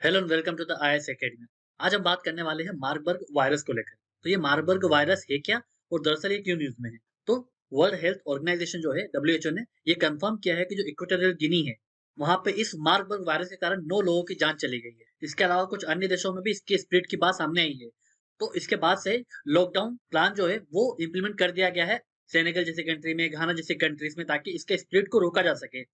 Hello and welcome to the IAS academy. आज हम बात करने वाले हैं मार्बर्ग वायरस को लेकर। तो ये मार्बर्ग वायरस है क्या और दरअसल ये क्यों न्यूज में है? तो वर्ल्ड हेल्थ ऑर्गेनाइजेशन जो है डब्ल्यूएचओ ने ये कंफर्म किया है कि जो इक्वेटोरियल गिनी है वहां पे इस मार्बर्ग वायरस के कारण 9 लोगों की जान चली गई है। इसके अलावा कुछ अन्य देशों में भी इसकी स्प्रेड की बात सामने आई है। तो इसके बाद से लॉकडाउन प्लान जो है वो इम्प्लीमेंट कर दिया गया है सेनेगल जैसी कंट्री में, घाना जैसी कंट्रीज में, ताकि इसके स्प्रेड को रोका जा सके।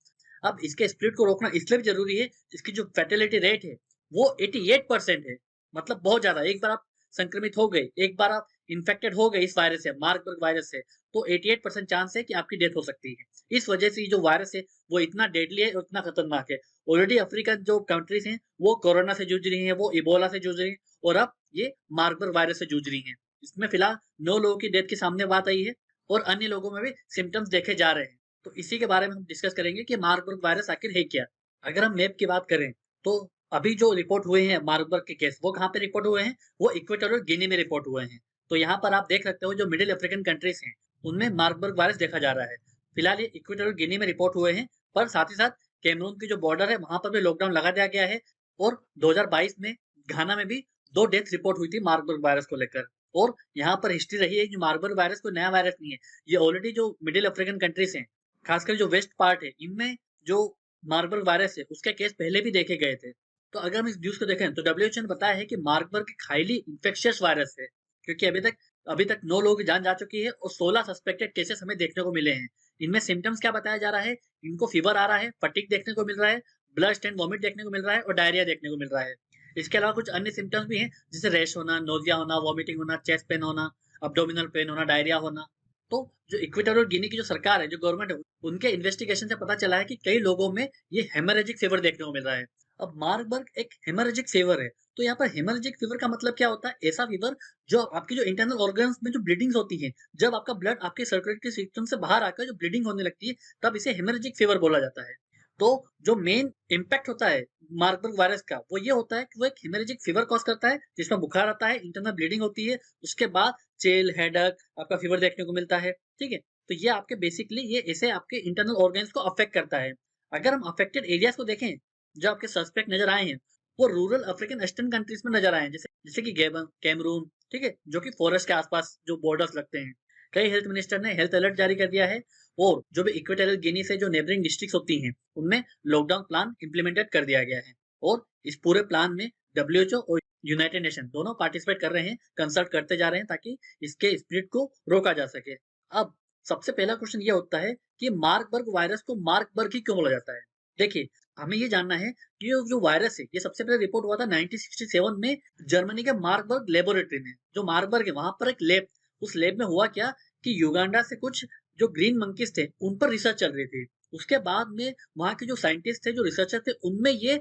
अब इसके स्प्रेड को रोकना इसलिए भी जरूरी है, इसकी जो फैटेलिटी रेट है वो 88% है। मतलब बहुत ज्यादा। एक बार आप संक्रमित हो गए, एक बार आप इन्फेक्टेड हो गए इस वायरस से, मार्बर्ग वायरस से, तो 88% चांस है कि आपकी डेथ हो सकती है। इस वजह से ये जो वायरस है वो इतना डेडली है और इतना खतरनाक है। ऑलरेडी अफ्रीकन जो कंट्रीज हैं वो कोरोना से जूझ रही हैं, वो इबोला से जूझ रही हैं, और अब ये मार्बर्ग वायरस से जूझ रही हैं। इसमें फिलहाल 9 लोगों की डेथ के सामने बात आई है और अन्य लोगों में भी सिम्टम्स देखे जा रहे हैं। तो इसी के बारे में हम डिस्कस करेंगे कि मार्बर्ग वायरस आखिर है क्या। अगर हम मैप की बात करें तो अभी जो रिपोर्ट हुए हैं मार्बर्ग के केस, वो कहाँ पे रिपोर्ट हुए हैं? वो इक्वेटोरियल गिनी में रिपोर्ट हुए हैं। तो यहाँ पर आप देख सकते हो जो मिडिल अफ्रीकन कंट्रीज हैं उनमें मार्बर्ग वायरस देखा जा रहा है। फिलहाल ये इक्वेटोरियल गिनी में रिपोर्ट हुए हैं, पर साथ ही साथ कैमरून की जो बॉर्डर है वहां पर भी लॉकडाउन लगा दिया गया है। और 2022 में घाना में भी 2 डेथ रिपोर्ट हुई थी मार्बर्ग वायरस को लेकर। और यहाँ पर हिस्ट्री रही है कि मार्बर्ग वायरस कोई नया वायरस नहीं है। ये ऑलरेडी जो मिडिल अफ्रीकन कंट्रीज हैं, खासकर जो वेस्ट पार्ट है, इनमें जो मार्बर्ग वायरस है उसके केस पहले भी देखे गए थे। तो अगर हम इस न्यूज को देखें तो डब्ल्यूएचओ ने बताया है कि मार्बर्ग एक हाईली इंफेक्शियस वायरस है, क्योंकि अभी तक 9 लोगों की जान जा चुकी है और 16 सस्पेक्टेड केसेस हमें देखने को मिले हैं। इनमें सिम्टम्स क्या बताया जा रहा है? इनको फीवर आ रहा है, फटीग देखने को मिल रहा है, ब्लड स्टेन वॉमिट देखने को मिल रहा है और डायरिया देखने को मिल रहा है। इसके अलावा कुछ अन्य सिम्टम्स भी हैं, जैसे रैश होना, नोजिया होना, वॉमिटिंग होना, चेस्ट पेन होना, अब्डोमिनल पेन होना, डायरिया होना। तो जो इक्वेटोरियल गिनी की जो सरकार है, जो गवर्नमेंट है, उनके इन्वेस्टिगेशन से पता चला है कि कई लोगों में ये हेमोरेजिक फीवर देखने को मिल रहा है। अब मार्बर्ग एक हेमोरेजिक फीवर है, तो यहाँ पर हेमोरेजिक फीवर का मतलब क्या होता है? ऐसा फीवर जो आपकी जो इंटरनल ऑर्गन्स में जो ब्लीडिंग्स होती है, जब आपका ब्लड आपके सर्कुलेटरी सिस्टम से बाहर आकर जो ब्लीडिंग होने लगती है, तब इसे हेमोरेजिक फीवर बोला जाता है। तो जो मेन इम्पैक्ट होता है मार्बर्ग वायरस का, वो ये होता है कि वो एक हेमोरेजिक फीवर कॉज करता है, जिसमें बुखार आता है, इंटरनल ब्लीडिंग होती है, उसके बाद चेल, हेडेक, आपका फीवर देखने को मिलता है। ठीक है? तो ये आपके बेसिकली ये ऐसे आपके इंटरनल ऑर्गन्स को अफेक्ट करता है। अगर हम अफेक्टेड एरियाज को देखें, जो आपके सस्पेक्ट नजर आए हैं, वो रूरल अफ्रीकन वेस्टर्न कंट्रीज में नजर आए हैं, जैसे जैसे कि गेबन, कैमरून, ठीक है, जो कि फॉरेस्ट के आसपास जो बॉर्डर्स लगते हैं। कई हेल्थ मिनिस्टर ने हेल्थ अलर्ट जारी कर दिया है, और जो भी इक्वेटोरियल गिनी से जो नेबरिंग डिस्ट्रिक्ट होती हैं उनमें लॉकडाउन प्लान इंप्लीमेंटेड कर दिया गया है। और इस पूरे प्लान में डब्ल्यूएचओ और यूनाइटेड नेशन दोनों पार्टिसिपेट कर रहे हैं, कंसल्ट करते जा रहे हैं, ताकि इसके स्प्रेड को रोका जा सके। अब सबसे पहला क्वेश्चन ये होता है कि मार्बर्ग वायरस को मार्बर्ग ही क्यों बोला जाता है? देखिए, हमें ये जानना है कि ये जो वायरस है ये सबसे पहले रिपोर्ट हुआ था 1967 में जर्मनी के मार्बर्ग लेबोरेटरी में। जो मार्बर्ग है वहां पर एक लैब, उस लैब में हुआ क्या कि युगांडा से कुछ जो ग्रीन मंकीज थे उन पर रिसर्च चल रही थी। उसके बाद में वहां के जो साइंटिस्ट थे, जो रिसर्चर थे, उनमें ये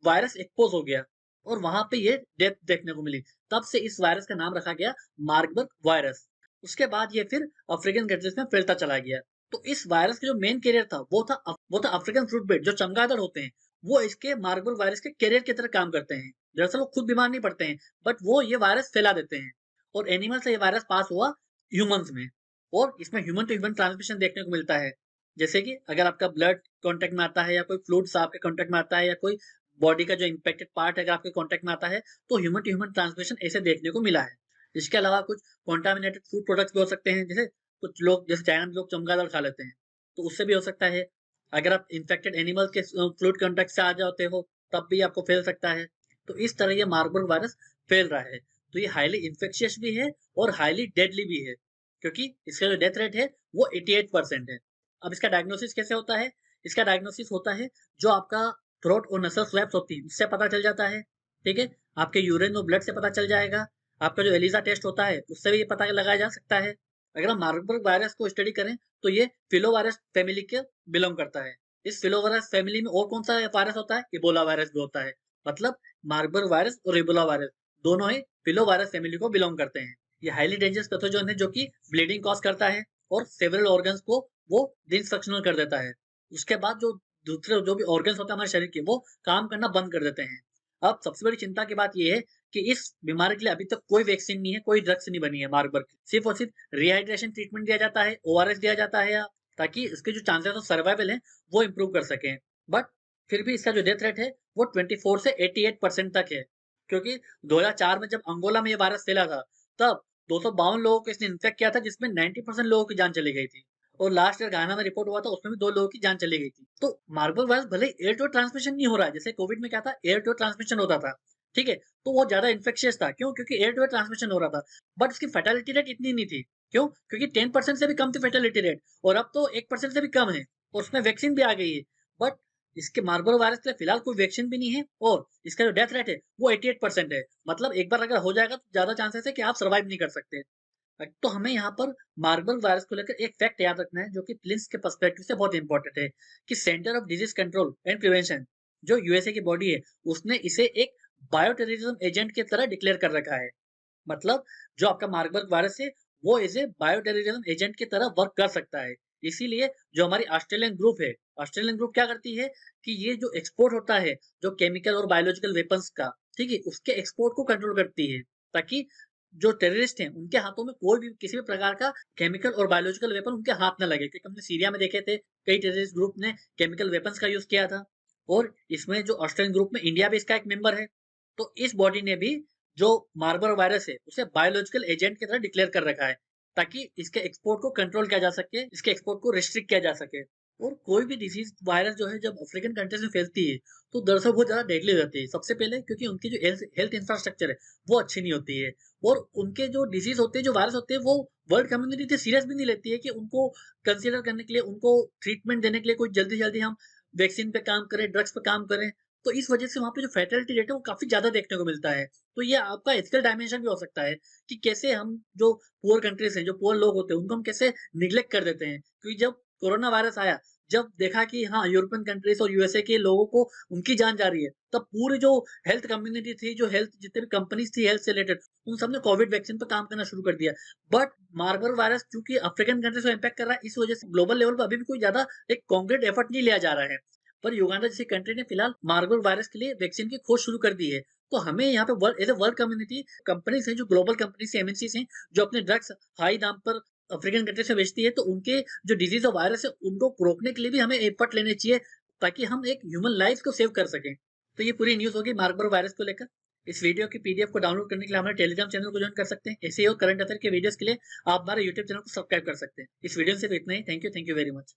वायरस एक्सपोज हो गया और वहां पे ये डेथ देखने को मिली। तब से इस वायरस का नाम रखा गया मार्बर्ग वायरस। उसके बाद ये फिर अफ्रीकन कंट्रीज में फैलता चला गया। तो इस वायरस का जो मेन कैरियर था वो था अफ्रीकन फ्रूट बेट, जो चमगादड़ होते हैं, वो इसके मार्बर्ग वायरस के कैरियर की तरह काम करते हैं। दरअसल वो खुद बीमार नहीं पड़ते हैं, बट वो ये वायरस फैला देते हैं। और एनिमल से ये वायरस पास हुआ ह्यूमंस में, और इसमें ह्यूमन टू ह्यूमन ट्रांसमिशन देखने को मिलता है। जैसे कि अगर आपका ब्लड कांटेक्ट में आता है, या कोई फ्लूइड्स आपके कांटेक्ट में आता है, या कोई बॉडी का जो इंफेक्टेड पार्ट अगर आपके कांटेक्ट में आता है, तो ह्यूमन टू ह्यूमन ट्रांसमिशन ऐसे देखने को मिला है। इसके अलावा कुछ कॉन्टामिनेटेड फूड प्रोडक्ट्स भी हो सकते हैं, जैसे कुछ लोग, जैसे चाइना में लोग चमगादड़ खा लेते हैं, तो उससे भी हो सकता है। अगर आप इन्फेक्टेड एनिमल के फ्लूइड कांटेक्ट से आ जाते हो, तब भी आपको फैल सकता है। तो इस तरह ये मार्बर्ग वायरस फैल रहा है। तो ये हाईली इन्फेक्शियस भी है और हाईली डेडली भी है, क्योंकि इसका जो डेथ रेट है वो 88% है। अब इसका डायग्नोसिस कैसे होता है? इसका डायग्नोसिस होता है, जो आपका थ्रोट और नसल स्वैप्स होती है उससे पता चल जाता है। ठीक है? आपके यूरिन और ब्लड से पता चल जाएगा। आपका जो एलिसा टेस्ट होता है उससे भी ये पता लगाया जा सकता है। अगर हम मार्बर्ग वायरस को स्टडी करें तो ये फिलोवायरस फैमिली के बिलोंग करता है। इस फिलोवायरस फैमिली में और कौन सा वायरस होता है? इबोला वायरस भी होता है। मतलब मार्बर्ग वायरस और इबोला वायरस दोनों ही फिलोवायरस फैमिली को बिलोंग करते हैं। ये हाईली डेंजरस पैथोजन है, जो कि ब्लीडिंग कॉज करता है और सेवरल ऑर्गन्स को वो डिसफंक्शनल कर देता है। उसके बाद जो दूसरे जो भी ऑर्गन्स होते हैं हमारे शरीर के, वो काम करना बंद कर देते हैं। अब सबसे बड़ी चिंता की बात यह है कि इस बीमारी के लिए अभी तक कोई वैक्सीन नहीं है, कोई ड्रग्स नहीं बनी है मार्बर्ग की। सिर्फ और सिर्फ रिहाइड्रेशन ट्रीटमेंट दिया जाता है, ओआरएस दिया जाता है, ताकि इसके जो चांसेस ऑफ सर्वाइवल है वो इंप्रूव कर सके। बट फिर भी इसका जो डेथ रेट है वो 24 से 88% तक है। क्योंकि 2004 में जब अंगोला में ये वायरस फैला था, तब 252 लोगों को इसने इन्फेक्ट किया था, जिसमें 90% लोगों की जान चली गई थी। और लास्ट ईयर घाना में रिपोर्ट हुआ था, उसमें भी 2 लोगों की जान चली गई थी। तो मार्बर्ग वायरस भले एयर टू एयर ट्रांसमिशन नहीं हो रहा है, जैसे कोविड में क्या था, एयर टू एयर ट्रांसमिशन होता था, ठीक है? तो वो ज़्यादा इन्फेक्शियस था, क्यों? क्योंकि एयर टू एयर ट्रांसमिशन हो रहा था, बट उसकी फैटेलिटी रेट इतनी नहीं थी। क्यों? क्योंकि 10% से भी कम थी फैटेलिटी रेट, और अब तो 1% से भी कम है, और उसमें वैक्सीन भी आ गई है। बट इसके मार्बर्ग वायरस के लिए फिलहाल कोई वैक्सीन भी नहीं है, और इसका जो डेथ रेट है वो 88% है। मतलब एक बार अगर हो जाएगा तो ज़्यादा चांसेस है कि आप सर्वाइव नहीं कर सकते। तो हमें यहाँ पर मार्बर्ग वायरस को लेकर एक फैक्ट याद रखना है, जो कि प्लिंस के पर्सपेक्टिव से बहुत इंपॉर्टेंट है, कि centre of disease control and prevention, जो यूएसए की बॉडी है, उसने इसे एक बायोटेररिज्म एजेंट की तरह डिक्लेयर कर रखा है। मतलब जो आपका मार्बर्ग वायरस है, वो एज ए बायोटेररिज्म एजेंट की तरह वर्क कर सकता है। इसीलिए जो हमारी ऑस्ट्रेलियन ग्रुप है, ऑस्ट्रेलियन ग्रुप क्या करती है कि ये जो एक्सपोर्ट होता है, जो केमिकल और बायोलॉजिकल वेपन्स का, ठीक है, उसके एक्सपोर्ट को कंट्रोल करती है, ताकि जो टेररिस्ट हैं उनके हाथों में कोई भी किसी भी प्रकार का केमिकल और बायोलॉजिकल वेपन उनके हाथ न लगे। क्योंकि हमने सीरिया में देखे थे, कई टेररिस्ट ग्रुप ने केमिकल वेपन्स का यूज किया था, और इसमें जो ऑस्ट्रेलियन ग्रुप में इंडिया भी इसका एक मेंबर है। तो इस बॉडी ने भी जो मार्बर्ग वायरस है उसे बायोलॉजिकल एजेंट की तरह डिक्लेयर कर रखा है, ताकि इसके एक्सपोर्ट को कंट्रोल किया जा सके, इसके एक्सपोर्ट को रिस्ट्रिक्ट किया जा सके। और कोई भी डिजीज वायरस जो है जब अफ्रीकन कंट्रीज में फैलती है, तो दरअसल बहुत ज्यादा डेडली रहती है। सबसे पहले क्योंकि उनकी जो हेल्थ इंफ्रास्ट्रक्चर है वो अच्छी नहीं होती है, और उनके जो डिजीज होते हैं, जो वायरस होते हैं, वो वर्ल्ड कम्युनिटी इतनी सीरियस भी नहीं लेती है कि उनको कंसीडर करने के लिए, उनको ट्रीटमेंट देने के लिए कोई जल्दी जल्दी हम वैक्सीन पे काम करें, ड्रग्स पे काम करें। तो इस वजह से वहाँ पे जो फैटेलिटी रेट है वो काफी ज्यादा देखने को मिलता है। तो ये आपका एथिकल डायमेंशन भी हो सकता है, कि कैसे हम जो पुअर कंट्रीज हैं, जो पुअर लोग होते हैं, उनको हम कैसे निग्लेक्ट कर देते हैं। क्योंकि जब कोरोना वायरस आया, जब देखा कि हाँ, यूरोपियन कंट्रीज और यूएसए के लोगों को उनकी जान जा रही है, तब पूरी जो हेल्थ कम्युनिटी थी, जो हेल्थ जितने भी कंपनीज थी हेल्थ से रिलेटेड, उन सबने कोविड वैक्सीन पर काम करना शुरू कर दिया। बट मार्बर्ग वायरस चूंकि अफ्रीकन कंट्रीज को इम्पैक्ट कर रहा है, इस वजह से ग्लोबल लेवल पर अभी भी कोई ज्यादा एक कॉन्क्रीट एफर्ट नहीं लिया जा रहा है। पर युगांडा जैसी कंट्री ने फिलहाल मार्बर्ग वायरस के लिए वैक्सीन की खोज शुरू कर दी है। तो हमें यहाँ पे world as a world community, companies हैं जो ग्लोबल कंपनीज एमएनसीज हैं, जो अपने ड्रग्स हाई दाम पर अफ्रीकन कंट्री से बेचती है, तो उनके जो डिजीज और वायरस है उनको रोकने के लिए भी हमें एफर्ट लेने चाहिए, ताकि हम एक ह्यूमन लाइफ को सेव कर सकें। तो ये पूरी न्यूज होगी मार्बर्ग वायरस को लेकर। इस वीडियो की पीडीएफ को डाउनलोड करने के लिए हमारे टेलीग्राम चैनल को ज्वाइन कर सकते हैं। ऐसे ही और करंट अफेयर के वीडियोस के लिए आप हमारे यूट्यूब चैनल को सब्सक्राइब कर सकते हैं। इस वीडियो से इतना ही। Thank you very much.